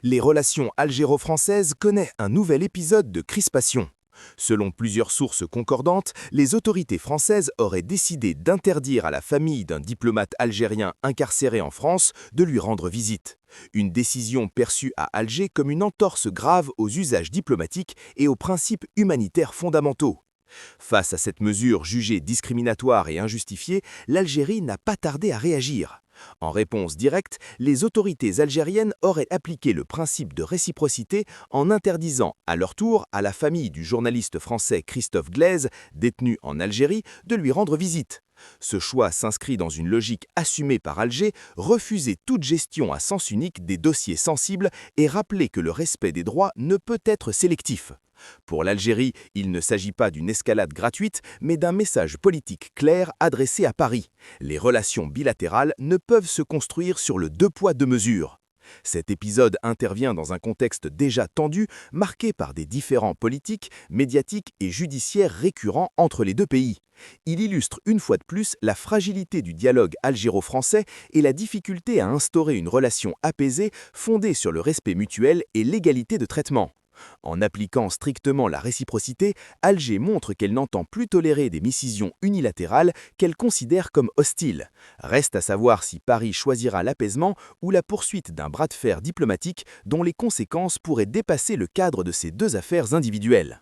Les relations algéro-françaises connaissent un nouvel épisode de crispation. Selon plusieurs sources concordantes, les autorités françaises auraient décidé d'interdire à la famille d'un diplomate algérien incarcéré en France de lui rendre visite. Une décision perçue à Alger comme une entorse grave aux usages diplomatiques et aux principes humanitaires fondamentaux. Face à cette mesure jugée discriminatoire et injustifiée, l'Algérie n'a pas tardé à réagir. En réponse directe, les autorités algériennes auraient appliqué le principe de réciprocité en interdisant, à leur tour, à la famille du journaliste français Christophe Glaise, détenu en Algérie, de lui rendre visite. Ce choix s'inscrit dans une logique assumée par Alger, refuser toute gestion à sens unique des dossiers sensibles et rappeler que le respect des droits ne peut être sélectif. Pour l'Algérie, il ne s'agit pas d'une escalade gratuite, mais d'un message politique clair adressé à Paris. Les relations bilatérales ne peuvent se construire sur le deux poids deux mesures. Cet épisode intervient dans un contexte déjà tendu, marqué par des différends politiques, médiatiques et judiciaires récurrents entre les deux pays. Il illustre une fois de plus la fragilité du dialogue algéro-français et la difficulté à instaurer une relation apaisée fondée sur le respect mutuel et l'égalité de traitement. En appliquant strictement la réciprocité, Alger montre qu'elle n'entend plus tolérer des décisions unilatérales qu'elle considère comme hostiles. Reste à savoir si Paris choisira l'apaisement ou la poursuite d'un bras de fer diplomatique dont les conséquences pourraient dépasser le cadre de ces deux affaires individuelles.